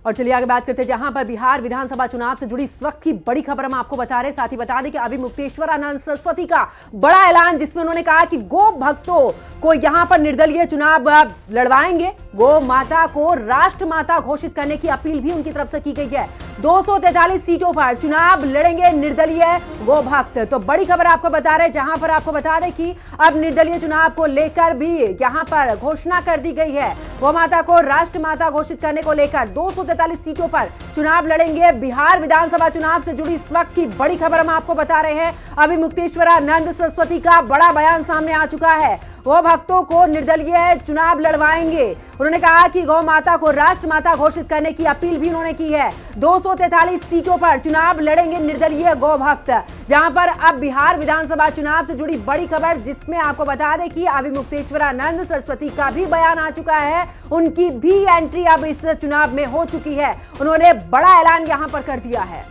और चलिए आगे बात करते हैं जहां पर बिहार विधानसभा चुनाव से जुड़ी इस वक्त की बड़ी खबर हम आपको बता रहे हैं। साथ ही बता दें कि अभी मुक्तेश्वरानंद सरस्वती का बड़ा ऐलान, जिसमें उन्होंने कहा कि गो भक्तों को यहां पर निर्दलीय चुनाव लड़वाएंगे। गो माता को राष्ट्र माता घोषित करने की अपील भी उनकी तरफ से की गई है। 243 सीटों पर चुनाव लड़ेंगे निर्दलीय गो भक्त। तो बड़ी खबर आपको बता रहे हैं, जहां पर आपको बता दें कि अब निर्दलीय चुनाव को लेकर भी यहां पर घोषणा कर दी गई है। गो माता को राष्ट्र माता घोषित करने को लेकर 243 सीटों पर चुनाव लड़ेंगे। बिहार विधानसभा चुनाव से जुड़ी इस वक्त की बड़ी खबर हम आपको बता रहे हैं। अभी मुक्तेश्वरानंद सरस्वती का बड़ा बयान सामने आ चुका है। गौ भक्तों को निर्दलीय चुनाव लड़वाएंगे। उन्होंने कहा कि गौ माता को राष्ट्र माता घोषित करने की अपील भी उन्होंने की है। 243 सीटों पर चुनाव लड़ेंगे निर्दलीय गौ भक्त। जहां पर अब बिहार विधानसभा चुनाव से जुड़ी बड़ी खबर, जिसमें आपको बता दें कि अभी मुक्तेश्वरानंद सरस्वती का भी बयान आ चुका है। उनकी भी एंट्री अब इस चुनाव में हो चुकी है। उन्होंने बड़ा ऐलान यहां पर कर दिया है।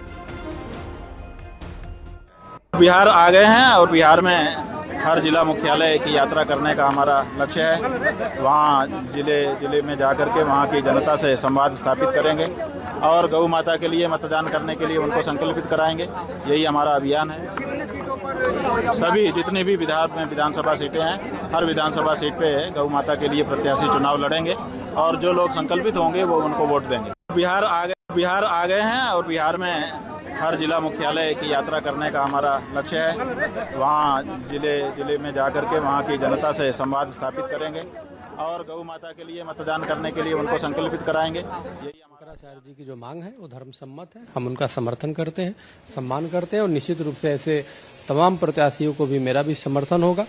बिहार आ गए हैं और बिहार में हर जिला मुख्यालय की यात्रा करने का हमारा लक्ष्य है। वहाँ जिले में जाकर के वहाँ की जनता से संवाद स्थापित करेंगे और गौ माता के लिए मतदान करने के लिए उनको संकल्पित कराएंगे। यही हमारा अभियान है। सभी जितनी भी विधानसभा सीटें हैं, हर विधानसभा सीट पे गौ माता के लिए प्रत्याशी चुनाव लड़ेंगे और जो लोग संकल्पित होंगे वो उनको वोट देंगे। बिहार आ गए हैं और बिहार में हर जिला मुख्यालय की यात्रा करने का हमारा लक्ष्य है। वहाँ जिले में जाकर के वहाँ की जनता से संवाद स्थापित करेंगे और गौ माता के लिए मतदान करने के लिए उनको संकल्पित कराएंगे। यही शंकराचार्य जी की जो मांग है वो धर्म सम्मत है। हम उनका समर्थन करते हैं, सम्मान करते हैं और निश्चित रूप से ऐसे तमाम प्रत्याशियों को भी मेरा भी समर्थन होगा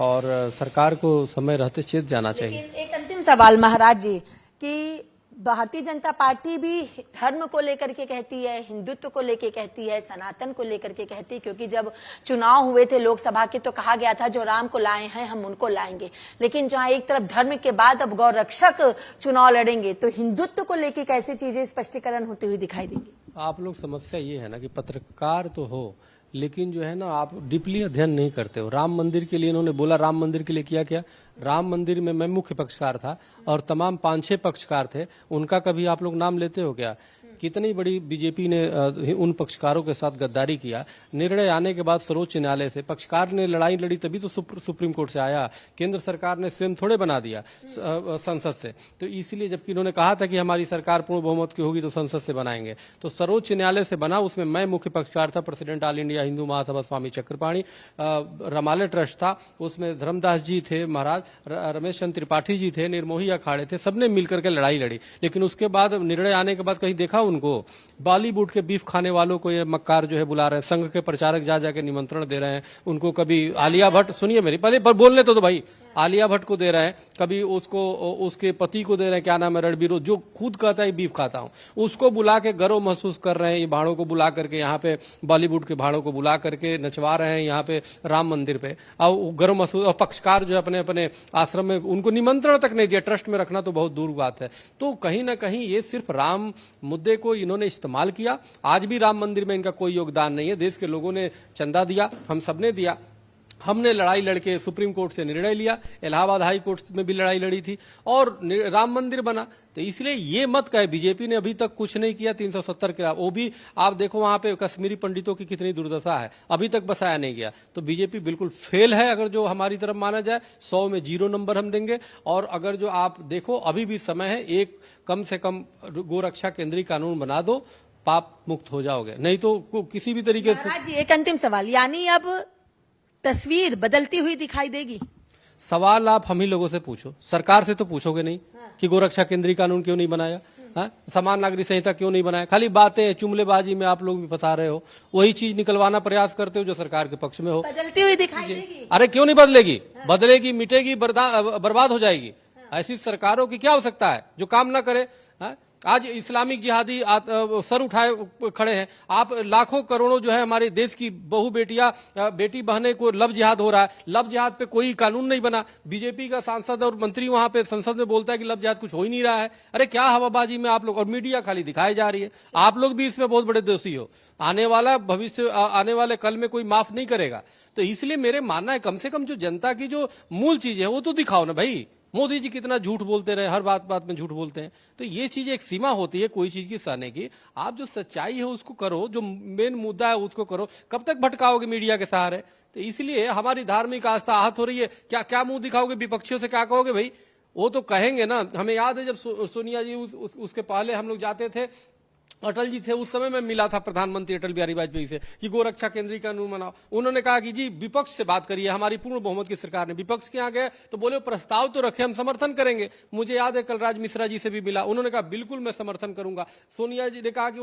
और सरकार को समय रहते चेत जाना चाहिए। एक अंतिम सवाल महाराज जी कि भारतीय जनता पार्टी भी धर्म को लेकर के कहती है, हिंदुत्व को लेकर कहती है, सनातन को लेकर के कहती है, क्योंकि जब चुनाव हुए थे लोकसभा के तो कहा गया था जो राम को लाए हैं हम उनको लाएंगे। लेकिन जहां एक तरफ धर्म के बाद अब गौ रक्षक चुनाव लड़ेंगे तो हिंदुत्व को लेकर कैसे चीजें स्पष्टीकरण होती हुई दिखाई देंगी? आप लोग समस्या ये है ना कि पत्रकार तो हो लेकिन जो है ना आप डीपली अध्ययन नहीं करते हो। राम मंदिर के लिए इन्होंने बोला, राम मंदिर के लिए किया क्या? राम मंदिर में मैं मुख्य पक्षकार था और तमाम 5-6 पक्षकार थे, उनका कभी आप लोग नाम लेते हो क्या? कितनी बड़ी बीजेपी ने उन पक्षकारों के साथ गद्दारी किया। निर्णय आने के बाद सर्वोच्च न्यायालय से पक्षकार ने लड़ाई लड़ी तभी तो सुप्रीम कोर्ट से आया। केंद्र सरकार ने स्वयं थोड़े बना दिया संसद से। तो इसलिए जबकि इन्होंने कहा था कि हमारी सरकार पूर्ण बहुमत की होगी तो संसद से बनाएंगे, तो सर्वोच्च न्यायालय से बना। उसमें मैं मुख्य पक्षकार था, president all India Hindu Mahasabha स्वामी चक्रपाणी, रमालय ट्रस्ट था, उसमें धर्मदास जी थे महाराज, रमेश चंद्र त्रिपाठी जी थे, निर्मोही अखाड़े थे, सबने मिलकर के लड़ाई लड़ी। लेकिन उसके बाद निर्णय आने के बाद कहीं देखा उनको? बॉलीवुड के बीफ खाने वालों को ये मक्कार जो है बुला रहे हैं, संघ के प्रचारक जा जाके निमंत्रण दे रहे हैं उनको। कभी आलिया भट्ट, सुनिए मेरी पहले पर बोलने तो भाई, आलिया भट्ट को दे रहे हैं, कभी उसको उसके पति को दे रहे हैं, क्या नाम है, रणबीर, जो खुद कहता है बीफ खाता हूं, उसको बुला के गर्व महसूस कर रहे हैं। ये भाड़ों को बुला करके यहाँ पे बॉलीवुड के भाड़ों को बुला करके नचवा रहे हैं यहाँ पे राम मंदिर पे, और गर्व महसूस। और पक्षकार जो है अपने अपने आश्रम में, उनको निमंत्रण तक नहीं दिया, ट्रस्ट में रखना तो बहुत दूर बात है। तो कहीं ना कहीं ये सिर्फ राम मुद्दे को इन्होंने इस्तेमाल किया। आज भी राम मंदिर में इनका कोई योगदान नहीं है। देश के लोगों ने चंदा दिया, हम सबने दिया, हमने लड़ाई लड़के सुप्रीम कोर्ट से निर्णय लिया, इलाहाबाद हाई कोर्ट में भी लड़ाई लड़ी थी और राम मंदिर बना। तो इसलिए ये मत कहे बीजेपी ने अभी तक कुछ नहीं किया 370 के, वो भी आप देखो वहां पे कश्मीरी पंडितों की कितनी दुर्दशा है, अभी तक बसाया नहीं गया। तो बीजेपी बिल्कुल फेल है अगर जो हमारी तरफ माना जाए। 100 में 0 नंबर हम देंगे। और अगर जो आप देखो अभी भी समय है, एक कम से कम गोरक्षा केंद्रीय कानून बना दो, पाप मुक्त हो जाओगे, नहीं तो किसी भी तरीके से। एक अंतिम सवाल, यानी अब तस्वीर बदलती हुई दिखाई देगी? सवाल आप हम ही लोगों से पूछो, सरकार से तो पूछोगे नहीं कि गोरक्षा केंद्रीय कानून क्यों नहीं बनाया, समान नागरिक संहिता क्यों नहीं बनाया। खाली बातें, जुमलेबाजी में आप लोग भी फंसा रहे हो, वही चीज निकलवाना प्रयास करते हो जो सरकार के पक्ष में हो। बदलती हुई दिखाई देगी? अरे क्यों नहीं बदलेगी? बदलेगी, मिटेगी, बर्बाद हो जाएगी। ऐसी सरकारों की क्या आवश्यकता है जो काम ना करे? आज इस्लामिक जिहादी सर उठाए खड़े हैं। आप लाखों करोड़ों जो है हमारे देश की बहु बेटी बहने को लव जिहाद हो रहा है। लव जिहाद पे कोई कानून नहीं बना। बीजेपी का सांसद और मंत्री वहां पे संसद में बोलता है कि लव जिहाद कुछ हो ही नहीं रहा है। अरे क्या हवाबाजी में आप लोग, और मीडिया खाली दिखाई जा रही है। आप लोग भी इसमें बहुत बड़े दोषी हो। आने वाला भविष्य, आने वाले कल में कोई माफ नहीं करेगा। तो इसलिए मेरे मानना है कम से कम जो जनता की जो मूल चीज है वो तो दिखाओ ना भाई। मोदी जी कितना झूठ बोलते रहे, हर बात बात में झूठ बोलते हैं। तो ये चीज एक सीमा होती है कोई चीज की सहने की। आप जो सच्चाई है उसको करो, जो मेन मुद्दा है उसको करो। कब तक भटकाओगे मीडिया के सहारे? तो इसलिए हमारी धार्मिक आस्था आहत हो रही है। क्या क्या मुंह दिखाओगे विपक्षियों से, क्या कहोगे भाई? वो तो कहेंगे ना। हमें याद है जब सोनिया जी उसके पहले हम लोग जाते थे, अटल जी थे, उस समय मैं मिला था प्रधानमंत्री अटल बिहारी वाजपेयी से कि गोरक्षा केंद्रीय कानून बनाओ। उन्होंने कहा कि जी विपक्ष से बात करिए, हमारी पूर्ण बहुमत की सरकार ने। विपक्ष के यहाँ गए तो बोले प्रस्ताव तो रखे, हम समर्थन करेंगे। मुझे याद है कलराज मिश्रा जी से भी मिला, उन्होंने कहा बिल्कुल मैं समर्थन करूंगा। सोनिया जी ने कहा कि